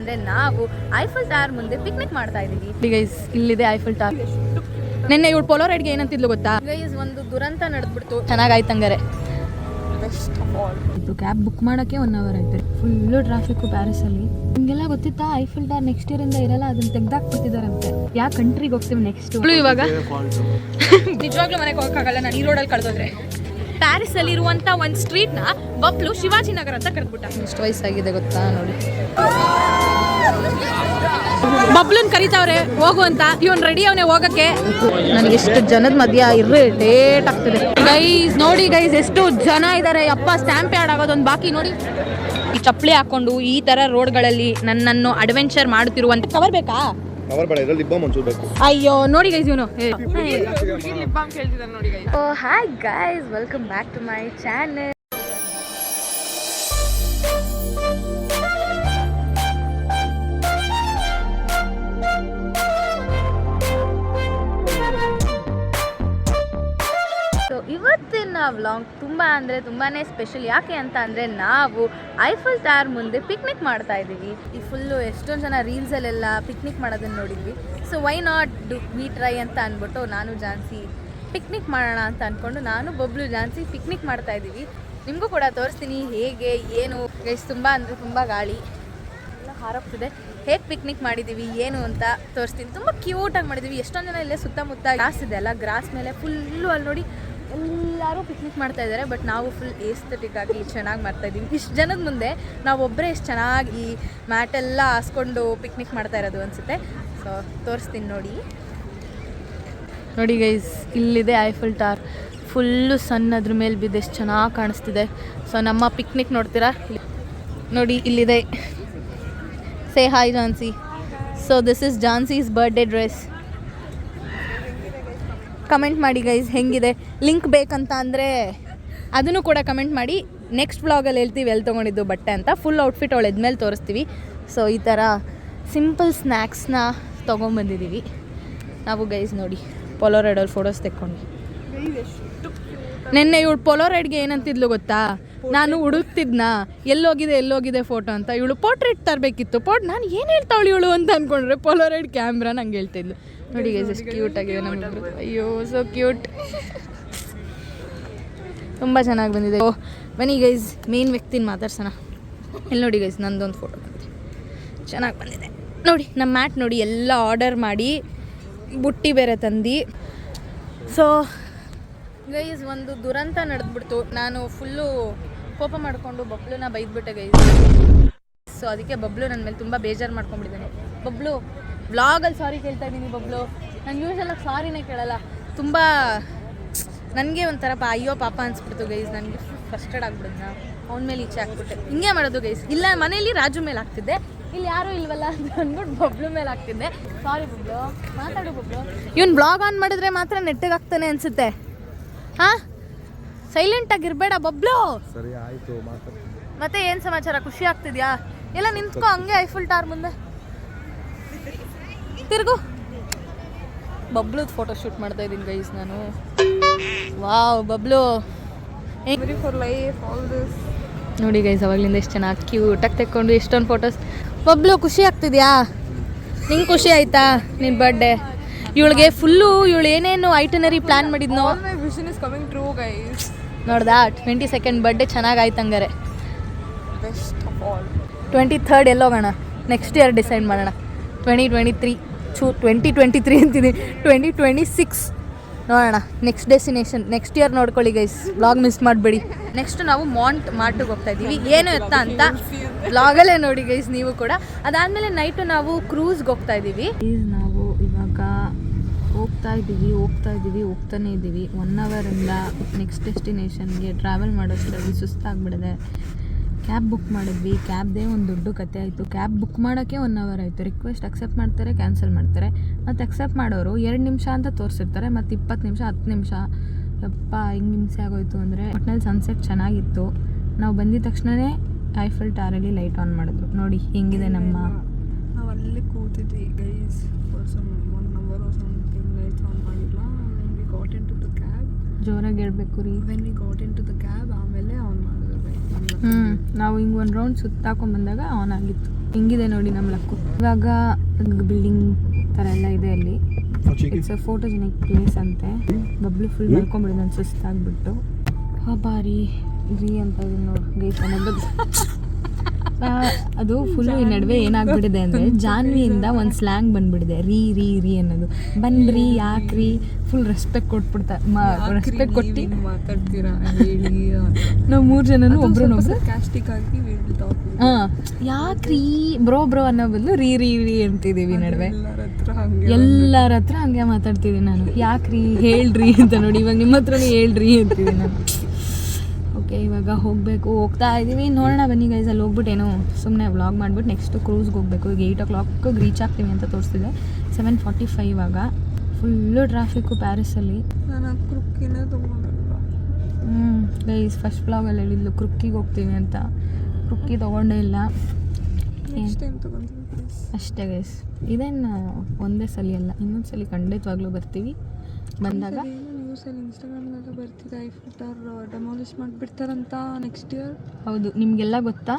ಅಂದ್ರೆ ನಾವು Eiffel tower ಮುಂದೆ ಪಿಕ್ನಿಕ್ ಮಾಡ್ತಾ ಇದೀವಿ ಗೈಸ್. ಇಲ್ಲಿದೆ ಐಫಲ್ ಟವರ್. ನಿನ್ನೆ ಇವಳು ಪೋಲೋರೈಡ್ಗೆ ಏನಂತಿದ್ಲು ಗೊತ್ತಾ ಗೈಸ್, ಒಂದು ದುರಂತ ನಡೆದ್ಬಿಡ್ತು. ಚೆನ್ನಾಗಾಯ್ತಂಗಾರೆ. ಇದು ಕ್ಯಾಬ್ ಬುಕ್ ಮಾಡೋಕ್ಕೆ 1 hour ಆಯ್ತು. ಫುಲ್ಲು ಟ್ರಾಫಿಕ್ ಪ್ಯಾರಿಸ್ ಅಲ್ಲಿ. ನಿಮಗೆಲ್ಲ ಗೊತ್ತಿತ್ತಾ ಐಫಲ್ ಟವರ್ ನೆಕ್ಸ್ಟ್ ಇಯರ್ ಇಂದ ಇರಲ್ಲ, ಅದನ್ನ ತೆಗ್ದಾಕ್ಬಿಟ್ಟಿದಾರಂತೆ. ಯಾವ ಕಂಟ್ರಿಗೆ ಹೋಗ್ತೀವಿ ನೆಕ್ಸ್ಟ್ ಇವಾಗ? ನಿಜವಾಗ್ಲೂ ಮನೆಗೆ ಹೋಗಕ್ಕಾಗಲ್ಲ, ನಾನು ಈ ರೋಡಲ್ಲಿ ಕಳೆದೋದ್ರೆ. ಪ್ಯಾರಿಸ್ ಅಲ್ಲಿ ಇರುವಂತ ಒಂದು ಸ್ಟ್ರೀಟ್ ನ ಬಬ್ಲು ಶಿವಾಜಿನಗರ ಅಂತ ಕರೆದ್ಬಿಟ್ಟ. ಎಷ್ಟು ವಯಸ್ಸಾಗಿದೆ ಗೊತ್ತಾ ನೋಡಿ. ಬಬ್ಲುನ್ ಕರೀತಾವ್ರೆ ಹೋಗು ಅಂತ. ಇವನ್ ರೆಡಿ ಅವನೇ ಹೋಗಕ್ಕೆ. ನನಗೆ ಎಷ್ಟು ಜನದ ಮಧ್ಯ ಇರಿಟೇಟ್ ಆಗ್ತಿದೆ ಗೈಸ್. ನೋಡಿ ಗೈಸ್ ಎಷ್ಟು ಜನ ಇದಾರೆ. ಅಪ್ಪ ಸ್ಟ್ಯಾಂಪ್ ಪ್ಯಾಡ್ ಆಗೋದೊಂದು ಬಾಕಿ ನೋಡಿ. ಈ ಚಪ್ಪಲಿ ಹಾಕೊಂಡು ಈ ತರ ರೋಡ್ಗಳಲ್ಲಿ ನನ್ನನ್ನು ಅಡ್ವೆಂಚರ್ ಮಾಡುತ್ತಿರುವಂತ ಕವರ್ ಬೇಕಾ? ಅಯ್ಯೋ ನೋಡಿ ಗೈಸ್ ಇವನು. Hi guys, welcome back to my channel. ಇವತ್ತಿನ ವ್ಲಾಗ್ ತುಂಬ ಅಂದರೆ ತುಂಬಾ ಸ್ಪೆಷಲ್. ಯಾಕೆ ಅಂತ ಅಂದರೆ ನಾವು ಐಫಲ್ ಟವರ್ ಮುಂದೆ ಪಿಕ್ನಿಕ್ ಮಾಡ್ತಾ ಇದ್ದೀವಿ. ಈ ಫುಲ್ಲು ಎಷ್ಟೊಂದು ಜನ ರೀಲ್ಸಲ್ಲೆಲ್ಲ ಪಿಕ್ನಿಕ್ ಮಾಡೋದನ್ನು ನೋಡಿದ್ವಿ. So why not do we try ಅಂತ ಅಂದ್ಬಿಟ್ಟು ನಾನು ಜಾನ್ಸಿ ಪಿಕ್ನಿಕ್ ಮಾಡೋಣ ಅಂತ ಅಂದ್ಕೊಂಡು ನಾನು ಬಬ್ಲು ಜಾನ್ಸಿ ಪಿಕ್ನಿಕ್ ಮಾಡ್ತಾ ಇದ್ದೀವಿ. ನಿಮಗೂ ಕೂಡ ತೋರಿಸ್ತೀನಿ ಹೇಗೆ ಏನು ಗೈಸ್. ತುಂಬ ಅಂದರೆ ತುಂಬ ಗಾಳಿ ಎಲ್ಲ ಹಾರೋಗ್ತಿದೆ. ಹೇಗೆ ಪಿಕ್ನಿಕ್ ಮಾಡಿದ್ದೀವಿ ಏನು ಅಂತ ತೋರಿಸ್ತೀನಿ. ತುಂಬ ಕ್ಯೂಟಾಗಿ ಮಾಡಿದ್ದೀವಿ. ಎಷ್ಟೊಂದು ಜನ ಇಲ್ಲೇ ಸುತ್ತಮುತ್ತ ಗ್ರಾಸ್ ಇದೆ ಅಲ್ಲ, ಗ್ರಾಸ್ ಮೇಲೆ ಫುಲ್ಲು ಅಲ್ಲಿ ನೋಡಿ ಎಲ್ಲರೂ ಪಿಕ್ನಿಕ್ ಮಾಡ್ತಾ ಇದ್ದಾರೆ. ಬಟ್ ನಾವು ಫುಲ್ ಏಸ್ಥೆಟಿಕ್ ಆಗಿ ಚೆನ್ನಾಗಿ ಮಾಡ್ತಾ ಇದ್ದೀವಿ. ಇಷ್ಟು ಜನದ ಮುಂದೆ ನಾವು ಒಬ್ಬರೇ ಎಷ್ಟು ಚೆನ್ನಾಗಿ ಈ ಮ್ಯಾಟೆಲ್ಲ ಹಾಸ್ಕೊಂಡು ಪಿಕ್ನಿಕ್ ಮಾಡ್ತಾ ಇರೋದು ಅನಿಸುತ್ತೆ. ಸೊ ತೋರಿಸ್ತೀನಿ ನೋಡಿ. ನೋಡಿ ಗೈಸ್, ಇಲ್ಲಿದೆ ಐಫಲ್ ಟವರ್. ಫುಲ್ಲು ಸನ್ ಅದ್ರ ಮೇಲೆ ಬಿದ್ದು ಎಷ್ಟು ಚೆನ್ನಾಗಿ ಕಾಣಿಸ್ತಿದೆ. ಸೊ ನಮ್ಮ ಪಿಕ್ನಿಕ್ ನೋಡ್ತೀರಾ ನೋಡಿ, ಇಲ್ಲಿದೆ. Say hi Jhansi. So this is Jhansi's birthday dress. Comment ಮಾಡಿ ಗೈಸ್ ಹೆಂಗಿದೆ. ಲಿಂಕ್ ಬೇಕಂತ ಅಂದರೆ ಅದನ್ನು ಕೂಡ ಕಮೆಂಟ್ ಮಾಡಿ. ನೆಕ್ಸ್ಟ್ ವ್ಲಾಗಲ್ಲಿ ಹೇಳ್ತೀವಿ ಎಲ್ಲಿ ತೊಗೊಂಡಿದ್ದು ಬಟ್ಟೆ ಅಂತ. ಫುಲ್ ಔಟ್ಫಿಟ್ ಅವಳು ಎದ್ಮೇಲೆ ತೋರಿಸ್ತೀವಿ. ಸೊ ಈ ಥರ ಸಿಂಪಲ್ ಸ್ನ್ಯಾಕ್ಸ್ನ ತೊಗೊಂಬಂದಿದ್ದೀವಿ ನಾವು ಗೈಸ್. ನೋಡಿ ಪೋಲೋರೈಡಲ್ಲಿ ಫೋಟೋಸ್ ತೆಕ್ಕೊಂಡು. ನಿನ್ನೆ ಇವಳು ಪೋಲೋರೈಡ್ಗೆ ಏನಂತಿದ್ಲು ಗೊತ್ತಾ, ನಾನು ಹುಡುಕ್ತಿದ್ನ ಎಲ್ಲೋಗಿದೆ ಫೋಟೋ ಅಂತ. ಇವಳು ಪೋರ್ಟ್ರೇಟ್ ತರಬೇಕಿತ್ತು. ನಾನು ಏನು ಹೇಳ್ತಾವಳು ಇವಳು ಅಂತ ಅಂದ್ಕೊಂಡ್ರೆ ಪೋಲೋರೈಡ್ ಕ್ಯಾಮ್ರಾ ನಂಗೆ ಹೇಳ್ತಿದ್ಲು. ನೋಡಿ ಗೈಸ್ ಎಷ್ಟು ಕ್ಯೂಟ್ ಆಗಿದೆ ನಮ್ಮೊಬ್ರು. ಅಯ್ಯೋ ಸೊ ಕ್ಯೂಟ್, ತುಂಬ ಚೆನ್ನಾಗಿ ಬಂದಿದೆ. ಓ ಬನ್ನಿ ಗೈಸ್, ಮೇನ್ ವ್ಯಕ್ತಿನ ಮಾತಾಡ್ಸೋಣ. ಇಲ್ಲಿ ನೋಡಿ ಗೈಸ್, ನಂದೊಂದು ಫೋಟೋ ಬಂದಿದೆ, ಚೆನ್ನಾಗಿ ಬಂದಿದೆ ನೋಡಿ. ನಮ್ಮ ಮ್ಯಾಟ್ ನೋಡಿ ಎಲ್ಲ ಆರ್ಡರ್ ಮಾಡಿ ಬುಟ್ಟಿ ಬೇರೆ ತಂದು. ಸೊ ಗೈಸ್ ಒಂದು ದುರಂತ ನಡೆದ್ಬಿಡ್ತು. ನಾನು ಫುಲ್ಲು ಕೋಪ ಮಾಡಿಕೊಂಡು ಬಬ್ಲುನ ಬೈದ್ಬಿಟ್ಟೆ ಗೈಸ್. ಸೊ ಅದಕ್ಕೆ ಬಬ್ಲು ನನ್ನ ಮೇಲೆ ತುಂಬ ಬೇಜಾರು ಮಾಡ್ಕೊಂಡ್ಬಿಟ್ಟಿದ್ದಾನೆ. ಬಬ್ಲು ವ್ಲಾಗಲ್ಲಿ ಸಾರಿ ಕೇಳ್ತಾ ಇದ್ದೀನಿ ಬಬ್ಲು. ನಾನು ಯೂಶಲಾಗಿ ಸಾರಿನೇ ಕೇಳಲ್ಲ. ತುಂಬ ನನಗೆ ಒಂಥರ ಅಯ್ಯೋ ಪಾಪ ಅನಿಸ್ಬಿಡ್ತು ಗೈಸ್. ನನಗೆ ಫ್ರಸ್ಟ್ರೇಟ್ ಆಗ್ಬಿಡಿದ್ನ ಅವ್ನ ಮೇಲೆ ಈಚೆ ಹಾಕ್ಬಿಟ್ಟೆ. ಹಿಂಗೆ ಮಾಡೋದು ಗೈಸ್. ಇಲ್ಲ ಮನೇಲಿ ರಾಜು ಮೇಲೆ ಹಾಕ್ತಿದ್ದೆ, ಇಲ್ಲಿ ಯಾರೂ ಇಲ್ವಲ್ಲ ಅಂತ ಅಂದ್ಬಿಟ್ಟು ಬಬ್ಲು ಮೇಲೆ ಹಾಕ್ತಿದ್ದೆ. ಸಾರಿ ಬಬ್ಲು, ಮಾತಾಡು ಬಬ್ಲು. ಇವ್ನು ಬ್ಲಾಗ್ ಆನ್ ಮಾಡಿದ್ರೆ ಮಾತ್ರ ನೆಟ್ಟಿಗೆ ಆಗ್ತಾನೆ ಅನಿಸುತ್ತೆ. ಹಾಂ ಸೈಲೆಂಟಾಗಿರಬೇಡ ಬಬ್ಲು. ಸರಿ ಆಯಿತು. ಮತ್ತೆ ಏನು ಸಮಾಚಾರ? ಖುಷಿ ಆಗ್ತಿದ್ಯಾ? ಎಲ್ಲ ನಿಂತ್ಕೊ ಹಂಗೆ ಐಫಲ್ ಟವರ್ ಮುಂದೆ ತಿರ್ಗು. ಬಬ್ಲುದು ಫೋಟೋ ಶೂಟ್ ಮಾಡ್ತಾ ಇದ್ದೀನಿ ಗೈಸ್ ನಾನು. ವಾವ್ ಬಬ್ಲು ನೋಡಿ ಗೈಸ್, ಅವಾಗಲಿಂದ ಎಷ್ಟು ಚೆನ್ನಾಗಿ ಕ್ಯೂಟಾಗಿ ತೆಕ್ಕೊಂಡು ಎಷ್ಟೊಂದು ಫೋಟೋಸ್. ಬಬ್ಲು ಖುಷಿ ಆಗ್ತಿದ್ಯಾ? ನಿಂಗೆ ಖುಷಿ ಆಯ್ತಾ ನಿನ್ನ ಬರ್ಡೇ? ಇವಳಿಗೆ ಫುಲ್ಲು ಇವಳು ಏನೇನು ಐಟನರಿ ಪ್ಲ್ಯಾನ್ ಮಾಡಿದ್ನೋ ನೋಡ್ದಾ. 22nd ಬರ್ಡೇ ಚೆನ್ನಾಗಾಯ್ತು ಹಂಗಾರೆ. 23rd ಎಲ್ಲೋಗೋಣ? ನೆಕ್ಸ್ಟ್ ಇಯರ್ ಡಿಸೈಡ್ ಮಾಡೋಣ. 2023 ಅಂತಿದ್ದೀನಿ, 2026 ನೋಡೋಣ. ನೆಕ್ಸ್ಟ್ ಡೆಸ್ಟಿನೇಷನ್ ನೆಕ್ಸ್ಟ್ ಇಯರ್ ನೋಡ್ಕೊಳ್ಳಿ ಗೈಸ್. ವ್ಲಾಗ್ ಮಿಸ್ ಮಾಡಬೇಡಿ. ನೆಕ್ಸ್ಟ್ ನಾವು ಮಾರ್ಟಿಗೆ ಹೋಗ್ತಾ ಇದ್ದೀವಿ. ಏನು ಎತ್ತ ಅಂತ ವ್ಲಾಗಲ್ಲೇ ನೋಡಿ ಗೈಸ್ ನೀವು ಕೂಡ. ಅದಾದಮೇಲೆ ನೈಟು ನಾವು ಕ್ರೂಸ್ಗೆ ಹೋಗ್ತಾ ಇದ್ದೀವಿ. ನಾವು ಇವಾಗ ಹೋಗ್ತಾನೆ ಇದ್ದೀವಿ. 1 ಅವರಿಂದ ನೆಕ್ಸ್ಟ್ ಡೆಸ್ಟಿನೇಷನ್ಗೆ ಟ್ರಾವೆಲ್ ಮಾಡೋಷ್ಟರಲ್ಲಿ ಸುಸ್ತಾಗ್ಬಿಡಿದೆ. ಕ್ಯಾಬ್ ಬುಕ್ ಮಾಡಿದ್ವಿ. ಕ್ಯಾಬ್ದೇ ಒಂದು ದೊಡ್ಡ ಕತೆ ಆಯಿತು. ಕ್ಯಾಬ್ ಬುಕ್ ಮಾಡೋಕ್ಕೆ 1 hour ಆಯಿತು. ರಿಕ್ವೆಸ್ಟ್ ಅಕ್ಸೆಪ್ಟ್ ಮಾಡ್ತಾರೆ, ಕ್ಯಾನ್ಸಲ್ ಮಾಡ್ತಾರೆ. ಮತ್ತು ಅಕ್ಸೆಪ್ಟ್ ಮಾಡೋರು 2 ನಿಮಿಷ ಅಂತ ತೋರಿಸಿರ್ತಾರೆ, ಮತ್ತು 20 ನಿಮಿಷ 10 ನಿಮಿಷ. ಯಪ್ಪ ಹಿಂಗೆ ಹಿಂಸೆ ಆಗೋಯ್ತು. ಅಂದರೆ ಒಟ್ಟಿನಲ್ಲಿ ಸನ್ಸೆಟ್ ಚೆನ್ನಾಗಿತ್ತು. ನಾವು ಬಂದಿದ ತಕ್ಷಣವೇ ಐಫಲ್ ಟವರಲ್ಲಿ ಲೈಟ್ ಆನ್ ಮಾಡಿದ್ರು. ನೋಡಿ ಹೆಂಗಿದೆ ನಮ್ಮ. ನಾವು ಅಲ್ಲಿ ಕೂತಿದ್ವಿ guys for some 1 hour or something. Lights on ಮಾಡಿಲ್ಲ. When we got into the cab, ಜೋರಾಗಿ ಹೇಳ್ಬೇಕು ರೀ. When we got into the cab ಆಮೇಲೆ ಆನ್ ಮಾಡಿದ್ರು. ನಾವು ಹಿಂಗೆ ಒಂದು ರೌಂಡ್ ಸುತ್ತಾಕೊಂಡ್ ಬಂದಾಗ ಆನ್ ಆಗಿತ್ತು. ಹಿಂಗಿದೆ ನೋಡಿ ನಮ್ಮ ಲಕ್ಕು. ಇವಾಗ ಬಿಲ್ಡಿಂಗ್ ಥರ ಎಲ್ಲ ಇದೆ ಅಲ್ಲಿ. ಇಟ್ಸ್ ಅ ಫೋಟೋಜೆನಿಕ್ ಪ್ಲೇಸ್ ಅಂತೆ. ಬಬ್ಲು ಫುಲ್ ಮಲ್ಕೊಂಡ್ಬಿಡಿ ನಾನು ಸುಸ್ತಾಗ್ಬಿಟ್ಟು. ಬಾರಿ ರೀ ಅಂತ ಇದೆ ನೋಡಿ ಗೈಸ್ ಅನ್ನೋದು. ಅದು ಫುಲ್ಲು ಈ ನಡುವೆ ಏನಾಗ್ಬಿಟ್ಟಿದೆ ಅಂದರೆ ಜಾನ್ವಿಯಿಂದ ಒಂದು ಸ್ಲ್ಯಾಂಗ್ ಬಂದ್ಬಿಟ್ಟಿದೆ ರೀ ರೀ ರೀ ಅನ್ನೋದು. ಬನ್ರಿ ಯಾಕ್ರಿ ಫುಲ್ ರೆಸ್ಪೆಕ್ಟ್ ಕೊಟ್ಬಿಡ್ತಾರೆ. ರೆಸ್ಪೆಕ್ಟ್ ಕೊಟ್ಟು ಮಾತಾಡ್ತೀರಾ ನಾವು 3 ಜನನು ಒಬ್ರು ಕ್ಯಾಸ್ಟಿಕ್ ಆಗಿ ಹಾಂ ಯಾಕ್ರಿ ಬ್ರೋ ಬ್ರೋ ಅನ್ನೋ ಬದಲು ರೀ ರೀ ರೀ ಅಂತಿದ್ದೀವಿ ನಡುವೆ. ಎಲ್ಲರ ಹತ್ರ ಹಂಗೆ ಮಾತಾಡ್ತಿದ್ದೀನಿ ನಾನು. ಯಾಕ್ರಿ ಹೇಳ್ರಿ ಅಂತ ನೋಡಿ. ಇವಾಗ ನಿಮ್ಮ ಹತ್ರನೇ ಹೇಳ್ರಿ ಅಂತಿದ್ದೀನಿ ನಾನು. ಓಕೆ ಇವಾಗ ಹೋಗ್ತಾ ಇದ್ದೀವಿ. ನೋಡೋಣ ಬನ್ನಿ ಗೈಸ್. ಅಲ್ಲಿ ಹೋಗ್ಬಿಟ್ಟೇನು ಸುಮ್ಮನೆ ವ್ಲಾಗ್ ಮಾಡಿಬಿಟ್ಟು ನೆಕ್ಸ್ಟ್ ಕ್ರೂಸ್ಗೆ ಹೋಗಬೇಕು. ಈಗ 8 o'clock ರೀಚ್ ಆಗ್ತೀವಿ ಅಂತ ತೋರಿಸ್ತಿದೆ. 7:45 ಇವಾಗ. ಫುಲ್ಲು ಟ್ರಾಫಿಕ್ಕು ಪ್ಯಾರಿಸಲ್ಲಿ. ನಾನು ಕ್ರುಕ್ಕಿನೇ ತೊಗೊಂಡಿಲ್ಲ. ಗೈಸ್ ಫಸ್ಟ್ ವ್ಲಾಗಲ್ಲಿ ಹೇಳಿದ್ಲು ಕ್ರುಕ್ಕಿಗೆ ಹೋಗ್ತೀವಿ ಅಂತ. ಕ್ರುಕ್ಕಿ ತೊಗೊಂಡೇ ಇಲ್ಲ. ಅಷ್ಟೇ ಗೈಸ್. ಇದೇನು ಒಂದೇ ಸಲ ಅಲ್ಲ, ಇನ್ನೊಂದು ಸಲ ಖಂಡಿತವಾಗ್ಲೂ ಬರ್ತೀವಿ. ಬಂದಾಗ ನ್ಯೂಸಲ್ಲಿ ಇನ್ಸ್ಟಾಗ್ರಾಮ್ನೆಲ್ಲ ಬರ್ತಿದೆ ಐಫಿಲ್ ಟವರ್ ಡೆಮಾಲಿಷ್ ಮಾಡಿಬಿಡ್ತಾರಂತ ನೆಕ್ಸ್ಟ್ ಇಯರ್. ಹೌದು, ನಿಮಗೆಲ್ಲ ಗೊತ್ತಾ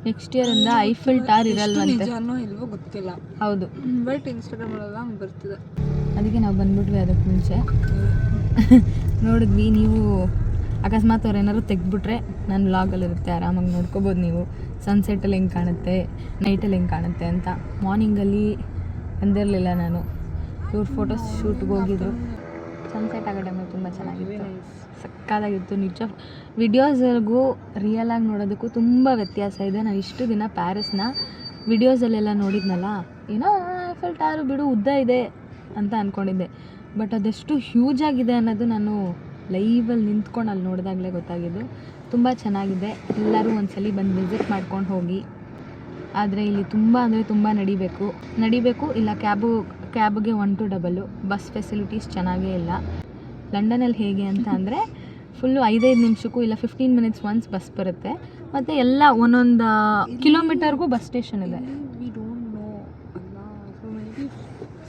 ನೆಕ್ಸ್ಟ್ ಇಯರ್ ಇಂದ ಐಫಿಲ್ ಟವರ್ ಇರಲ್ವಂತೆ. ನಿಜನೋ ಇಲ್ವೋ ಗೊತ್ತಿಲ್ಲ. ಹೌದು, ಬಟ್ ಇನ್ಸ್ಟಾಗ್ರಾಮಲ್ಲೆಲ್ಲ ಹಂಗೆ ಬರ್ತಿದೆ. ಅದಕ್ಕೆ ನಾವು ಬಂದ್ಬಿಟ್ವಿ ಅದಕ್ಕೆ ಮುಂಚೆ. ನೋಡಿದ್ವಿ. ನೀವು ಅಕಸ್ಮಾತ್ ಅವ್ರು ಏನಾದ್ರು ತೆಗೆದ್ಬಿಟ್ರೆ ನನ್ನ ವ್ಲಾಗಲ್ಲಿರುತ್ತೆ, ಆರಾಮಾಗಿ ನೋಡ್ಕೋಬೋದು ನೀವು. ಸನ್ಸೆಟ್ಟಲ್ಲಿ ಹೆಂಗೆ ಕಾಣುತ್ತೆ, ನೈಟಲ್ಲಿ ಹೆಂಗೆ ಕಾಣುತ್ತೆ ಅಂತ. ಮಾರ್ನಿಂಗಲ್ಲಿ ಬಂದಿರಲಿಲ್ಲ ನಾನು. ಇವ್ರು ಫೋಟೋ ಶೂಟ್ಗೆ ಹೋಗಿದ್ರು. ಸನ್ಸೆಟ್ ಆಗೋ ಟೈಮಲ್ಲಿ ತುಂಬ ಚೆನ್ನಾಗಿತ್ತು, ಸಕ್ಕತ್ತಾಗಿತ್ತು ನಿಜ. ವಿಡಿಯೋಸ್ಗೂ ರಿಯಲಾಗಿ ನೋಡೋದಕ್ಕೂ ತುಂಬ ವ್ಯತ್ಯಾಸ ಇದೆ. ನಾನು ಇಷ್ಟು ದಿನ ಪ್ಯಾರಿಸ್ನ ವಿಡಿಯೋಸಲ್ಲೆಲ್ಲ ನೋಡಿದ್ನಲ್ಲ, ಏನೋ ಐಫಿಲ್ ಟವರ್ ಬಿಡು ಉದ್ದ ಇದೆ ಅಂತ ಅಂದ್ಕೊಂಡಿದ್ದೆ. ಬಟ್ ಅದೆಷ್ಟು ಹ್ಯೂಜ್ ಆಗಿದೆ ಅನ್ನೋದು ನಾನು ಲೈವಲ್ಲಿ ನಿಂತ್ಕೊಂಡು ಅಲ್ಲಿ ನೋಡಿದಾಗಲೇ ಗೊತ್ತಾಗಿದ್ದು. ತುಂಬ ಚೆನ್ನಾಗಿದೆ. ಎಲ್ಲರೂ ಒಂದ್ಸಲ ಬಂದು ವಿಸಿಟ್ ಮಾಡ್ಕೊಂಡು ಹೋಗಿ. ಆದರೆ ಇಲ್ಲಿ ತುಂಬ ಅಂದರೆ ತುಂಬ ನಡಿಬೇಕು. ಇಲ್ಲ ಕ್ಯಾಬ್ಗೆ 1 to 2. ಬಸ್ ಫೆಸಿಲಿಟೀಸ್ ಚೆನ್ನಾಗೇ ಇಲ್ಲ. ಲಂಡನಲ್ಲಿ ಹೇಗೆ ಅಂತ ಅಂದರೆ ಫುಲ್ಲು 5 ನಿಮಿಷಕ್ಕೂ ಇಲ್ಲ 15 minutes ಒನ್ಸ್ ಬಸ್ ಬರುತ್ತೆ. ಮತ್ತು ಎಲ್ಲ ಒಂದೊಂದು ಕಿಲೋಮೀಟರ್ಗೂ ಬಸ್ ಸ್ಟೇಷನ್ ಇದೆ.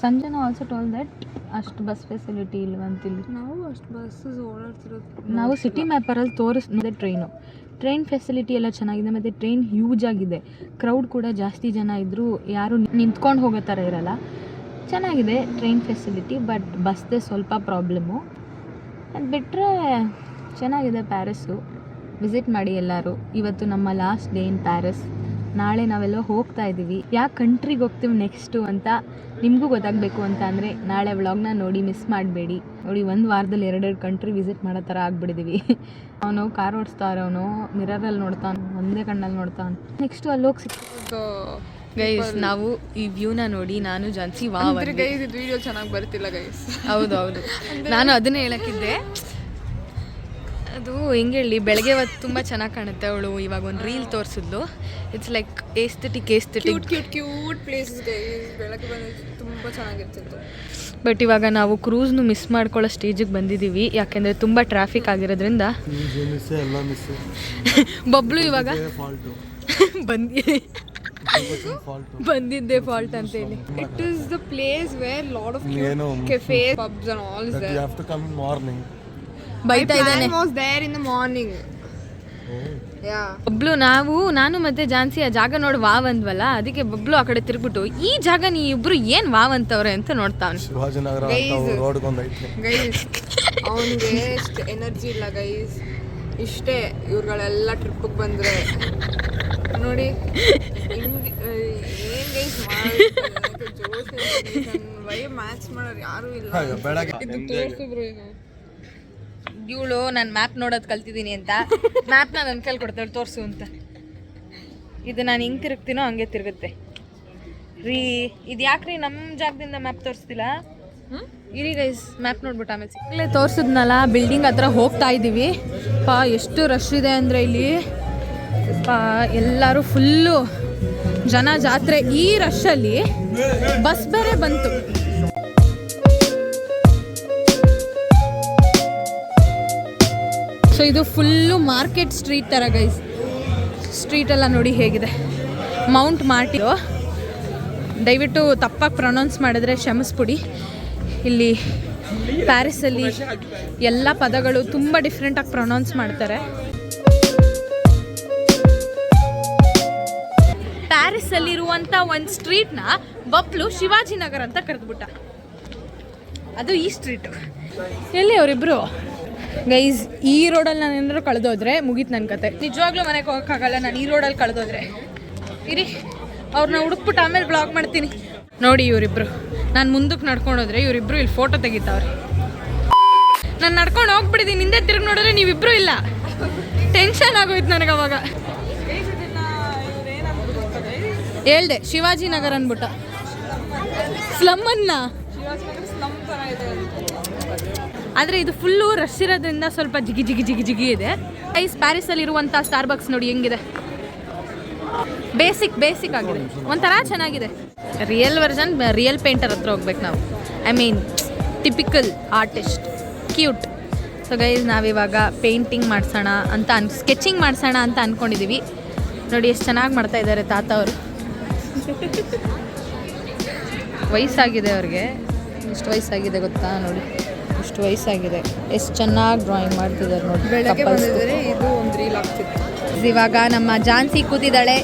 ಸಂಜನಾ ಆಲ್ಸೋ ಟೋಲ್ ದಟ್ ಅಷ್ಟು ಬಸ್ ಫೆಸಿಲಿಟಿ ಇಲ್ವಂತಿಲ್ಲಿ. ನಾವು ಅಷ್ಟು ಬಸ್ಸಸ್ ಓಡಾಡ್ತಿರೋದು. ನಾವು ಸಿಟಿ ಮ್ಯಾಪರಲ್ಲಿ ತೋರಿಸಿದೆ ಟ್ರೈನ್ ಫೆಸಿಲಿಟಿ ಎಲ್ಲ ಚೆನ್ನಾಗಿದೆ. ಮತ್ತು ಟ್ರೈನ್ ಹ್ಯೂಜ್ ಆಗಿದೆ. ಕ್ರೌಡ್ ಕೂಡ ಜಾಸ್ತಿ ಜನ ಇದ್ದರೂ ಯಾರು ನಿಂತ್ಕೊಂಡು ಹೋಗೋ ಥರ ಇರಲ್ಲ. ಚೆನ್ನಾಗಿದೆ ಟ್ರೈನ್ ಫೆಸಿಲಿಟಿ. ಬಟ್ ಬಸ್ದೇ ಸ್ವಲ್ಪ ಪ್ರಾಬ್ಲಮ್ಮು. ಅದು ಬಿಟ್ಟರೆ ಚೆನ್ನಾಗಿದೆ ಪ್ಯಾರಿಸ್ಸು. ವಿಸಿಟ್ ಮಾಡಿ ಎಲ್ಲರೂ. ಇವತ್ತು ನಮ್ಮ ಲಾಸ್ಟ್ ಡೇ ಇನ್ ಪ್ಯಾರಿಸ್. ನಾಳೆ ನಾವೆಲ್ಲ ಹೋಗ್ತಾ ಇದ್ದೀವಿ. ಯಾವ ಕಂಟ್ರಿಗೆ ಹೋಗ್ತೀವಿ ನೆಕ್ಸ್ಟು ಅಂತ ನಿಮಗೂ ಗೊತ್ತಾಗಬೇಕು ಅಂತ ಅಂದರೆ ನಾಳೆ ವ್ಲಾಗ್ನ ನೋಡಿ ಮಿಸ್ ಮಾಡಬೇಡಿ. ನೋಡಿ 1 ವಾರದಲ್ಲಿ 2 ಕಂಟ್ರಿ ವಿಸಿಟ್ ಮಾಡೋ ಥರ ಆಗ್ಬಿಟ್ಟಿದ್ದೀವಿ. ಅವನು ಕಾರ್ ಓಡಿಸ್ತಾ ಇರೋನು ಮಿರರಲ್ಲಿ ನೋಡ್ತಾನೆ, ಒಂದೇ ಕಣ್ಣಲ್ಲಿ ನೋಡ್ತಾನೆ. ನೆಕ್ಸ್ಟು ಅಲ್ಲಿ ಹೋಗಿ ಸಿಕ್ಕಿದ್ದು ಗೈಸ್. ನಾವು ಈ ವ್ಯೂನ ನೋಡಿ ನಾನು ಜಾನ್ಸಿ ಗೈಸ್ ಇದು ವಿಡಿಯೋ ಚೆನ್ನಾಗಿ ಬರ್ತಿಲ್ಲ ಗೈಸ್. ಹೌದು ನಾನು ಅದನ್ನೇ ಹೇಳಕ್ಕಿದ್ದೆ. ಅದು ಹೆಂಗೆ ಹೇಳಿ, ಬೆಳಗ್ಗೆ ಹೊತ್ತು ತುಂಬ ಚೆನ್ನಾಗಿ ಕಾಣುತ್ತೆ. ಅವಳು ಇವಾಗ ಒಂದು ರೀಲ್ ತೋರಿಸಿದ್ಲು. It's like aesthetic cute places guys. ಬೆಳಗ್ಗೆ ಬಂದು ತುಂಬ ಚೆನ್ನಾಗಿರ್ತಿತ್ತು. ಬಟ್ ಇವಾಗ ನಾವು ಕ್ರೂಸ್ನು ಮಿಸ್ ಮಾಡ್ಕೊಳ್ಳೋ ಸ್ಟೇಜಿಗೆ ಬಂದಿದ್ದೀವಿ. ಯಾಕೆಂದರೆ ತುಂಬ ಟ್ರಾಫಿಕ್ ಆಗಿರೋದ್ರಿಂದ. ಬಬ್ಲು ಇವಾಗ ಬಂದಿದ್ದೆ ಫಾಲ್ಟ್ ಅಂತ ಹೇಳಿ. It is the place where lot of cafes, pubs and all is there. You have to come in morning. ಬೈತಾ ಇದ್ದಾನೆ. I was there in the morning. Yeah. Bablu ನಾನು ಮತ್ತೆ ಜಾನ್ಸಿ ಆ ಜಾಗ ನೋಡಿ ವಾವ್ ಅಂದ್ವಲ್ಲ, ಅದಕ್ಕೆ ಬಬ್ಲು ಆ ಕಡೆ ತಿರ್ಬಿಟ್ಟು ಈ ಜಾಗ ನೀ ಇಬ್ರು ಏನ್ ವಾವ್ ಅಂತವ್ರೆ ಅಂತ ನೋಡ್ತಾವ್ನೆ. ಶಿವಾಜಿನಗರ ರೋಡ್ ಗೊಂದೈತೆ ಗೈಸ್. ಅವನಿಗೆ ಎಷ್ಟು ಎನರ್ಜಿ ಇಲ್ಲ ಗೈಸ್. ಇಷ್ಟೇ ಇವ್ರುಗಳೆಲ್ಲ ಟ್ರಿಪ್ಪಿಗೆ ಬಂದರೆ ನೋಡಿ ಏನ್ ಗೈಸ್ ಜೋಶ್ ವೈ ಮ್ಯಾಚ್ ಮಾಡೋರು ಯಾರೂ ಇಲ್ಲ. ಇದು ತೋರಿಸಿದ್ರು ಈಗ ಇವಳು ನಾನು ಮ್ಯಾಪ್ ನೋಡೋದು ಕಲ್ತಿದ್ದೀನಿ ಅಂತ ಮ್ಯಾಪ್ನ ನನ್ನ ಕೈಲಿ ಕೊಡ್ತಾಳೆ ತೋರಿಸು ಅಂತ. ಇದು ನಾನು ಹಿಂಗೆ ತಿರುಗ್ತೀನೋ ಹಂಗೆ ತಿರುಗುತ್ತೆ ರೀ. ಇದು ಯಾಕ್ರಿ ನಮ್ಮ ಜಾಗದಿಂದ ಮ್ಯಾಪ್ ತೋರಿಸ್ತಿಲ್ಲ? ಇರಿ ಗೈಸ್ ಮ್ಯಾಪ್ ನೋಡ್ಬಿಟ್ಟು ಆಮೇಲೆ ಸಿಕ್ಕಲೇ ತೋರಿಸಿದ್ನಲ್ಲ. ಬಿಲ್ಡಿಂಗ್ ಹತ್ರ ಹೋಗ್ತಾ ಇದ್ದೀವಿ. ಎಷ್ಟು ರಶ್ ಇದೆ ಅಂದರೆ ಇಲ್ಲಿ ಎಲ್ಲರೂ ಫುಲ್ಲು ಜನ ಜಾತ್ರೆ. ಈ ರಶಲ್ಲಿ ಬಸ್ ಬೇರೆ ಬಂತು. ಸೊ ಇದು ಫುಲ್ಲು ಮಾರ್ಕೆಟ್ ಸ್ಟ್ರೀಟ್ ಥರ ಗೈಸ್. ಸ್ಟ್ರೀಟೆಲ್ಲ ನೋಡಿ ಹೇಗಿದೆ. ಮೌಂಟ್ ಮಾರ್ಟಿಯೋ, ದಯವಿಟ್ಟು ತಪ್ಪಾಗಿ ಪ್ರೊನೌನ್ಸ್ ಮಾಡಿದ್ರೆ ಕ್ಷಮಿಸ್ಬಿಡಿ. ಇಲ್ಲಿ ಪ್ಯಾರಿಸಲ್ಲಿ ಎಲ್ಲ ಪದಗಳು ತುಂಬ ಡಿಫ್ರೆಂಟಾಗಿ ಪ್ರೊನೌನ್ಸ್ ಮಾಡ್ತಾರೆ. ಪ್ಯಾರಿಸಲ್ಲಿರುವಂಥ ಒಂದು ಸ್ಟ್ರೀಟ್ನ ಬಬ್ಲು ಶಿವಾಜಿನಗರ ಅಂತ ಕರೆದ್ಬಿಟ್ಟ. ಅದು ಈ ಸ್ಟ್ರೀಟು. ಎಲ್ಲಿ ಅವರಿಬ್ರು ಗೈಸ್? ಈ ರೋಡಲ್ಲಿ ನಾನು ಏನಾದ್ರು ಕಳೆದೋದ್ರೆ ಮುಗೀತು ನನ್ನ ಕತೆ. ನಿಜವಾಗ್ಲೂ ಮನೆಗೆ ಹೋಗೋಕ್ಕಾಗಲ್ಲ ನಾನು ಈ ರೋಡಲ್ಲಿ ಕಳೆದೋದ್ರೆ. ಇರಿ, ಅವ್ರನ್ನ ಹುಡುಕ್ಬಿಟ್ಟು ಆಮೇಲೆ ಬ್ಲಾಗ್ ಮಾಡ್ತೀನಿ. ನೋಡಿ ಇವರಿಬ್ರು, ನಾನು ಮುಂದಕ್ಕೆ ನಡ್ಕೊಂಡೋದ್ರೆ ಇವರಿಬ್ರು ಇಲ್ಲಿ ಫೋಟೋ ತೆಗಿತಾವ್ರೆ. ನಾನು ನಡ್ಕೊಂಡು ಹೋಗ್ಬಿಟ್ಟಿದ್ದೀನಿ, ಹಿಂದೆ ತಿರುಗಿ ನೋಡಿದ್ರೆ ನೀವಿಬ್ರು ಇಲ್ಲ. ಟೆನ್ಷನ್ ಆಗೋಯ್ತು ನನಗೆ ಅವಾಗ. ಹೇಳ್ದೆ ಶಿವಾಜಿನಗರ ಅಂದ್ಬಿಟ್ಟ. ಸ್ಲಮ್ಮನ್ನ, ಆದರೆ ಇದು ಫುಲ್ಲು ರಶ್ ಇರೋದ್ರಿಂದ ಸ್ವಲ್ಪ ಜಿಗಿ ಜಿಗಿ ಜಿಗಿ ಜಿಗಿ ಇದೆ. ಪ್ಯಾರಿಸಲ್ಲಿ ಇರುವಂಥ ಸ್ಟಾರ್ಬಕ್ಸ್ ನೋಡಿ ಹೆಂಗಿದೆ. ಬೇಸಿಕ್ ಆಗಿದೆ, ಒಂಥರ ಚೆನ್ನಾಗಿದೆ. ರಿಯಲ್ ವರ್ಷನ್ ರಿಯಲ್ ಪೇಂಟರ್ ಹತ್ರ ಹೋಗ್ಬೇಕು ನಾವು. I mean typical artist, cute. So guys ನಾವಿವಾಗ ಪೇಂಟಿಂಗ್ ಮಾಡಿಸೋಣ ಅಂತ ಸ್ಕೆಚಿಂಗ್ ಮಾಡಿಸೋಣ ಅಂತ ಅಂದ್ಕೊಂಡಿದ್ದೀವಿ. ನೋಡಿ ಎಷ್ಟು ಚೆನ್ನಾಗಿ ಮಾಡ್ತಾ ಇದ್ದಾರೆ ತಾತ ಅವರು. ವಯಸ್ಸಾಗಿದೆ ಅವ್ರಿಗೆ. ಎಷ್ಟು ವಯಸ್ಸಾಗಿದೆ ಗೊತ್ತಾ? ನೋಡಿ ಎಷ್ಟು ವಯಸ್ಸಾಗಿದೆ, ಎಷ್ಟು ಚೆನ್ನಾಗಿ ಡ್ರಾಯಿಂಗ್ ಮಾಡ್ತಿದ್ದಾರೆ ನೋಡಿ. ಇದು ಒಂದು ರೀಲ್ ಆಗ್ತಿತ್ತು. ಇವಾಗ ನಮ್ಮ ಜಾನ್ಸಿ ಕೂತಿದ್ದಾಳೆ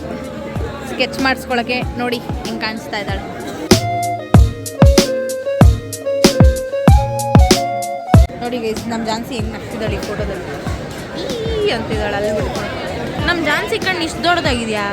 ಸ್ಕೆಚ್ ಮಾಡಿಸ್ಕೊಳಕ್ಕೆ. ನೋಡಿ ಹಿಂಗೆ ಕಾಣಿಸ್ತಾ ಇದ್ದಾಳೆ. ನೋಡಿ ಗೈಸ್ ನಮ್ಮ ಜಾನ್ಸಿ ಹೆಂಗೆ ನಗ್ತಿದ್ದಾಳೆ ಈ ಫೋಟೋದಲ್ಲಿ. ಈ ಅಂತಿದ್ದಾಳೆ ಅಲ್ಲಿ ಬಿಡ್ಕೊಂಡು. ನಮ್ಮ ಜಾನ್ಸಿ ಕಣ್ಣು ಇಷ್ಟು ದೊಡ್ಡದಾಗಿದೆಯಾ?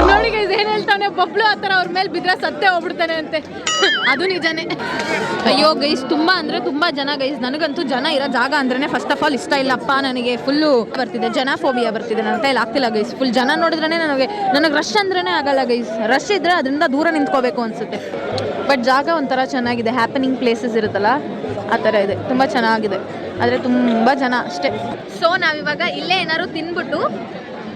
ನೋಡಿ ಗೈಸ್ ಏನ್ ಹೇಳ್ತಾನೆ ಬಬ್ಲು, ಆ ಥರ ಅವ್ರ ಮೇಲೆ ಬಿದ್ರೆ ಸತ್ತೇ ಹೋಗ್ಬಿಡ್ತಾನೆ ಅಂತೆ. ಅದು ನಿಜಾನೇ. ಅಯ್ಯೋ ಗೈಸ್, ತುಂಬಾ ಅಂದ್ರೆ ತುಂಬಾ ಜನ ಗೈಸ್. ನನಗಂತೂ ಜನ ಇರೋ ಜಾಗ ಅಂದ್ರೇನೆ ಫಸ್ಟ್ ಆಫ್ ಆಲ್ ಇಷ್ಟ ಇಲ್ಲಪ್ಪ. ನನಗೆ ಫುಲ್ಲು ಬರ್ತಿದೆ, ಜನಫೋಬಿಯಾ ಬರ್ತಿದೆ. ನನ್ನ ಕೈಲಿ ಆಗ್ತಿಲ್ಲ ಗೈಸ್. ಫುಲ್ ಜನ ನೋಡಿದ್ರೇ ನನಗೆ ರಶ್ ಅಂದ್ರೇ ಆಗಲ್ಲ ಗೈಸ್. ರಶ್ ಇದ್ರೆ ಅದರಿಂದ ದೂರ ನಿಂತ್ಕೋಬೇಕು ಅನ್ಸುತ್ತೆ. ಬಟ್ ಜಾಗ ಒಂಥರ ಚೆನ್ನಾಗಿದೆ. ಹ್ಯಾಪನಿಂಗ್ ಪ್ಲೇಸಸ್ ಇರುತ್ತಲ್ಲ ಆ ಥರ ಇದೆ, ತುಂಬ ಚೆನ್ನಾಗಿದೆ. ಆದರೆ ತುಂಬ ಜನ ಅಷ್ಟೇ. ಸೊ ನಾವಿವಾಗ ಇಲ್ಲೇ ಏನಾದ್ರು ತಿನ್ಬಿಟ್ಟು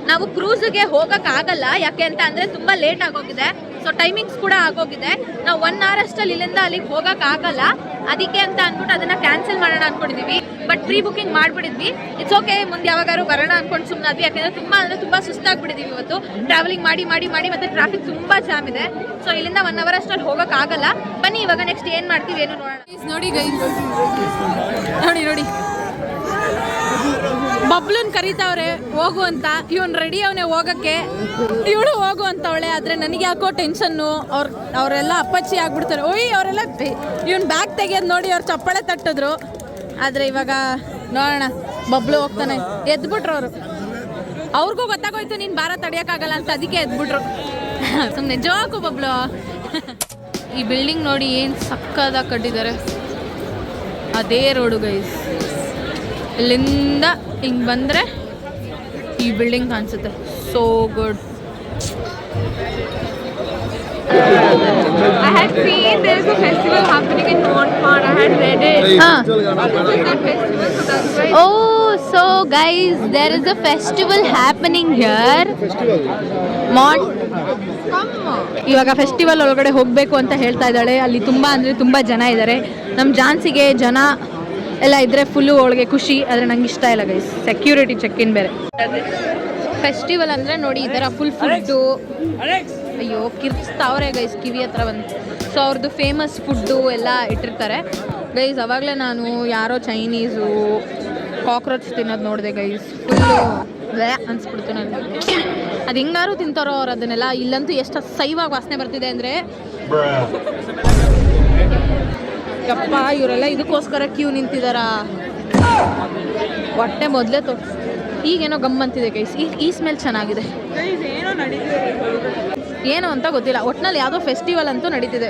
ನಾವು ಕ್ರೂಸಿಗೆ ಹೋಗೋಕ್ಕಾಗಲ್ಲ. ಯಾಕೆ ಅಂತ ಅಂದರೆ ತುಂಬ ಲೇಟ್ ಆಗೋಗಿದೆ. ಸೊ ಟೈಮಿಂಗ್ಸ್ ಕೂಡ ಆಗೋಗಿದೆ. ನಾವು 1 hour ಅಷ್ಟಲ್ಲಿ ಇಲ್ಲಿಂದ ಅಲ್ಲಿಗೆ ಹೋಗೋಕ್ಕಾಗಲ್ಲ. ಅದಕ್ಕೆ ಅಂತ ಅಂದ್ಬಿಟ್ಟು ಅದನ್ನು ಕ್ಯಾನ್ಸಲ್ ಮಾಡೋಣ ಅಂದ್ಕೊಂಡಿದ್ದೀವಿ. ಬಟ್ ಪ್ರೀ ಬುಕಿಂಗ್ ಮಾಡಿಬಿಡಿದ್ವಿ. ಇಟ್ಸ್ ಓಕೆ, ಮುಂದೆ ಯಾವಾಗಾದ್ರು ಬರೋಣ ಅಂದ್ಕೊಂಡು ಸುಮ್ಮನಾದ್ವಿ. ಯಾಕೆಂದರೆ ತುಂಬ ಸುಸ್ತಾಗ್ಬಿಟ್ಟಿದ್ದೀವಿ ಇವತ್ತು. ಟ್ರಾವೆಲಿಂಗ್ ಮಾಡಿ ಮತ್ತು ಟ್ರಾಫಿಕ್ ತುಂಬ ಜಾಮ್ ಇದೆ. ಸೊ ಇಲ್ಲಿಂದ 1 hour ಅಷ್ಟಲ್ಲಿ ಹೋಗೋಕ್ಕಾಗಲ್ಲ. ಬನ್ನಿ ಇವಾಗ ನೆಕ್ಸ್ಟ್ ಏನು ಮಾಡ್ತೀವಿ ಏನು ನೋಡೋಣ. ನೋಡಿ ಗೈಸ್, ನೋಡಿ ಬಬ್ಲೂನ್ ಕರೀತಾವ್ರೆ ಹೋಗು ಅಂತ. ಇವನ್ ರೆಡಿ ಅವನೇ ಹೋಗಕ್ಕೆ, ಇವಳು ಹೋಗು ಅಂತವಳೆ. ಆದರೆ ನನಗೆ ಯಾಕೋ ಟೆನ್ಷನ್ನು. ಅವರೆಲ್ಲ ಅಪ್ಪಚ್ಚಿ ಆಗ್ಬಿಡ್ತಾರೆ. ಓಯ್ ಅವರೆಲ್ಲ ಇವನ್ ಬ್ಯಾಗ್ ತೆಗಿಯೋದು ನೋಡಿ ಅವ್ರು ಚಪ್ಪಾಳೆ ತಟ್ಟಿದ್ರು. ಆದರೆ ಇವಾಗ ನೋಡೋಣ, ಬಬ್ಲು ಹೋಗ್ತಾನೆ. ಎದ್ಬಿಟ್ರು ಅವ್ರಿಗೂ ಗೊತ್ತಾಗೋಯ್ತು ನೀನು ಭಾರ ತಡೆಯೋಕ್ಕಾಗಲ್ಲ ಅಂತ, ಅದಕ್ಕೆ ಎದ್ಬಿಟ್ರು. ಸುಮ್ಮನೆ ಜೋಕು ಬಬ್ಲು. ಈ ಬಿಲ್ಡಿಂಗ್ ನೋಡಿ ಏನು ಸಕ್ಕದಾಗಿ ಕಟ್ಟಿದ್ದಾರೆ. ಅದೇ ರೋಡು ಗೈಸ್. ಇಲ್ಲಿಂದ ಹಿಂಗೆ ಬಂದರೆ ಈ ಬಿಲ್ಡಿಂಗ್ ಕಾಣಿಸುತ್ತೆ. So good. I had seen there's a festival happening in Montmartre. I had read it. Oh, so guys, there is a festival happening here. ಇವಾಗ ಫೆಸ್ಟಿವಲ್ ಒಳಗಡೆ ಹೋಗಬೇಕು ಅಂತ ಹೇಳ್ತಾ ಇದ್ದಾಳೆ. ಅಲ್ಲಿ ತುಂಬ ಅಂದರೆ ತುಂಬ ಜನ ಇದ್ದಾರೆ. ನಮ್ಮ ಜಾನ್ಸಿಗೆ ಜನ ಎಲ್ಲ ಇದ್ದರೆ ಫುಲ್ಲು ಅವಳಿಗೆ ಖುಷಿ. ಆದರೆ ನಂಗೆ ಇಷ್ಟ ಇಲ್ಲ ಗೈಸ್, ಸೆಕ್ಯೂರಿಟಿ ಚೆಕ್ ಇನ್ ಬೇರೆ. ಫೆಸ್ಟಿವಲ್ ಅಂದರೆ ನೋಡಿ ಈ ಥರ ಫುಲ್ ಫುಡ್ಡು. ಅಯ್ಯೋ ಕಿರ್ಚ್ತಾವ್ರೆ ಗೈಸ್ ಕಿವಿ ಹತ್ರ ಬಂದು. ಸೊ ಅವ್ರದ್ದು ಫೇಮಸ್ ಫುಡ್ಡು ಎಲ್ಲ ಇಟ್ಟಿರ್ತಾರೆ ಗೈಸ್. ಅವಾಗಲೇ ನಾನು ಯಾರೋ ಚೈನೀಸು ಕಾಕ್ರೋಚ್ ತಿನ್ನೋದು ನೋಡಿದೆ ಗೈಸ್. ಫುಲ್ಲು ಅನ್ಸ್ಬಿಡ್ತು ನನಗೆ. ಅದು ಹಿಂಗಾರು ತಿಂತಾರೋ ಅವ್ರು ಅದನ್ನೆಲ್ಲ. ಇಲ್ಲಂತೂ ಎಷ್ಟು ಸೈವಾಗಿ ವಾಸನೆ ಬರ್ತಿದೆ ಅಂದರೆ ಯಪ್ಪ. ಇವರೆಲ್ಲ ಇದಕ್ಕೋಸ್ಕರ ಕ್ಯೂ ನಿಂತಿದಾರ. ಹೊಟ್ಟೆ ಮೊದಲೇ ಈಗೇನೋ ಗಮ್ಮಂತಿದೆ ಗೈಸ್. ಈ ಸ್ಮೆಲ್ ಚೆನ್ನಾಗಿದೆ. ಏನು ಅಂತ ಗೊತ್ತಿಲ್ಲ, ಒಟ್ಟಿನಲ್ಲಿ ಯಾವುದೋ ಫೆಸ್ಟಿವಲ್ ಅಂತೂ ನಡೀತಿದೆ.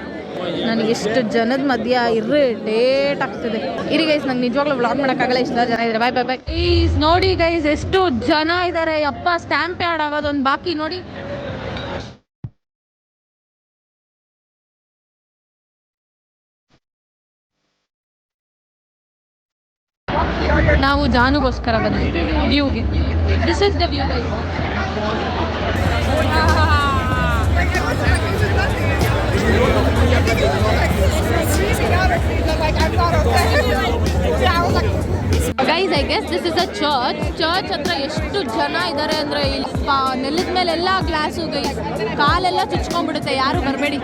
ನನಗೆ ಎಷ್ಟು ಜನದ ಮಧ್ಯ ಇರಿಟೇಟ್ ಆಗ್ತಿದೆ. ಇರಿ ಗೈಸ್, ನಂಗೆ ನಿಜವಾಗ್ಲೂ ವ್ಲಾಗ್ ಮಾಡೋಕ್ಕಾಗಲ್ಲ, ಇಷ್ಟ ಜನ ಇದ್ದಾರೆ. ಬಾಯ್ ಬಾಯ್ ಬಾಯ್. ಈಸ್ ನೋಡಿ ಗೈಸ್ ಎಷ್ಟು ಜನ ಇದ್ದಾರೆ. ಯಪ್ಪ, ಸ್ಟ್ಯಾಂಪ್ ಪ್ಯಾಡ್ ಆಗೋದೊಂದು ಬಾಕಿ ನೋಡಿ. ನಾವು ಜಾನುಗೋಸ್ಕರ ಬಂದಿದ್ದೀವಿ ವ್ಯೂಗೆ. This is the view guys. Guys, I guess this is a church. Church ಹತ್ರ ಎಷ್ಟು ಜನ ಇದ್ದಾರೆ ಅಂದರೆ ಇಲ್ಲಿ ನೆಲದ ಮೇಲೆ ಎಲ್ಲ ಗ್ಲಾಸು ಗೈಸ್, ಕಾಲೆಲ್ಲ ಚುಚ್ಕೊಂಡ್ಬಿಡುತ್ತೆ, ಯಾರು ಬರಬೇಡಿ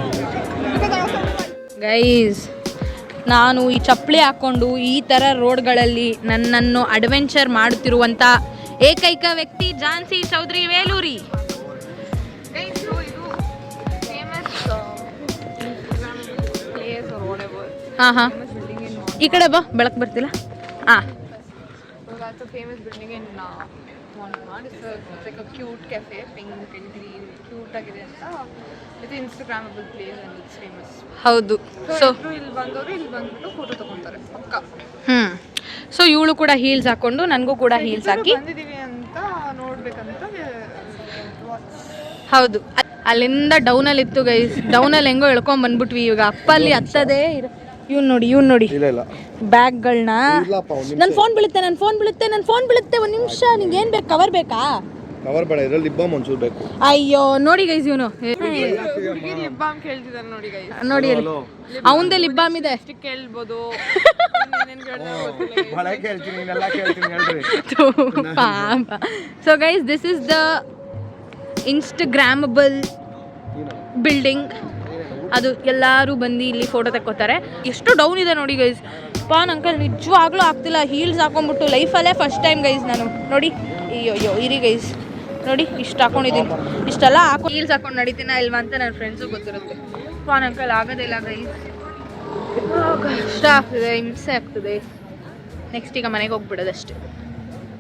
ಗೈಸ್. ನಾನು ಈ ಚಪ್ಪಲಿ ಹಾಕ್ಕೊಂಡು ಈ ಥರ ರೋಡ್ಗಳಲ್ಲಿ ನನ್ನನ್ನು ಅಡ್ವೆಂಚರ್ ಮಾಡುತ್ತಿರುವಂಥ ಏಕೈಕ ವ್ಯಕ್ತಿ ಝಾನ್ಸಿ ಚೌಧರಿ ವೇಲೂರಿ. ಹಾಂ ಹಾಂ, ಈ ಕಡೆ ಬಾ, ಬೆಳಕು ಬರ್ತಿಲ್ಲ. ಹಾಂ, That's a famous building in Monmouth. It's like a cute cafe, pink and green, cute ಆಗಿದೆ ಅಂತ. It's Instagrammable place and it's famous. ಹೌದು. ಸೊ ಇಲ್ಲಿ ಬಂದ್ಬಿಟ್ಟು ಫೋಟೋ ತಗೊಂತಾರೆ ಪಕ್ಕ. ಸೊ ಇವಳು ಕೂಡ ಹೀಲ್ಸ್ ಹಾಕೊಂಡು, ನನಗೂ ಕೂಡ ಹೀಲ್ಸ್ ಹಾಕಿ ಬಂದಿದ್ದೀವಿ ಅಂತ ನೋಡ್ಬೇಕಂತ. ಹೌದು, ಅಲ್ಲಿಂದ ಡೌನಲ್ಲಿ ಇತ್ತು ಗೈಸ್. ಡೌನಲ್ಲಿ ಹೆಂಗೋ ಎಳ್ಕೊಂಡ್ ಬಂದ್ಬಿಟ್ವಿ. ಇವಾಗ ಅಪ್ಪಲ್ಲಿ ಹತ್ತದೇ ಇವ್ನು ನೋಡಿ ಇಲ್ಲ ಇಲ್ಲ ಬ್ಯಾಗ್ಗಳನ್ನ. ನನ್ನ ಫೋನ್ ಬೀಳುತ್ತೆ ಒಂದು ನಿಮಿಷ. ನಿಂಗೆ ಏನು ಬೇಕು, ಕವರ್ ಬೇಕಾ? ಕವರ್ ಬೇಡ, ಇದ್ರಲ್ಲಿ ಲಿಪ್ ಬಾಮ್ ಒಂಚೂರು ಬೇಕು. ಅಯ್ಯೋ ನೋಡಿ ಗೈಸ್, ಇವನು ಲಿಪ್ ಬಾಮ್ ಕೇಳ್ತಿದ್ದಾರೆ ನೋಡಿ ಗೈಸ್. ನೋಡಿ ಅವಂದೇ ಲಿಪ್ ಬಾಮ್ ಇದೆ. ಕೇಳ್ಬೋದು. So guys, this is the Instagrammable building. ಅದು ಎಲ್ಲರೂ ಬಂದು ಇಲ್ಲಿ ಫೋಟೋ ತಕ್ಕೋತಾರೆ. ಎಷ್ಟು ಡೌನ್ ಇದೆ ನೋಡಿ ಗೈಸ್. ಪಾನ್ ಅಂಕಲ್ ನಿಜವಾಗ್ಲೂ ಆಗ್ತಿಲ್ಲ, ಹೀಲ್ಸ್ ಹಾಕೊಂಡ್ಬಿಟ್ಟು ಲೈಫಲ್ಲೇ ಫಸ್ಟ್ ಟೈಮ್ ಗೈಸ್ ನಾನು ನೋಡಿ. ಅಯ್ಯೋ ಇರಿ ಗೈಸ್, ನೋಡಿ ಇಷ್ಟು ಹಾಕೊಂಡಿದ್ದೀನಿ. ಇಷ್ಟೆಲ್ಲ ಹಾಕೊಂಡು ಹೀಲ್ಸ್ ಹಾಕೊಂಡು ನಡೀತೀನ ಇಲ್ವಾ ಅಂತ ನನ್ನ ಫ್ರೆಂಡ್ಸು ಗೊತ್ತಿರುತ್ತೆ. ಪಾನ್ ಅಂಕಲ್ ಆಗೋದಿಲ್ಲ ಗೈಸ್, ಕಷ್ಟ ಆಗ್ತಿದೆ, ಹಿಂಸೆ ಆಗ್ತದೆ. ನೆಕ್ಸ್ಟ್ ಈಗ ಮನೆಗೆ ಹೋಗ್ಬಿಡೋದಷ್ಟೇ.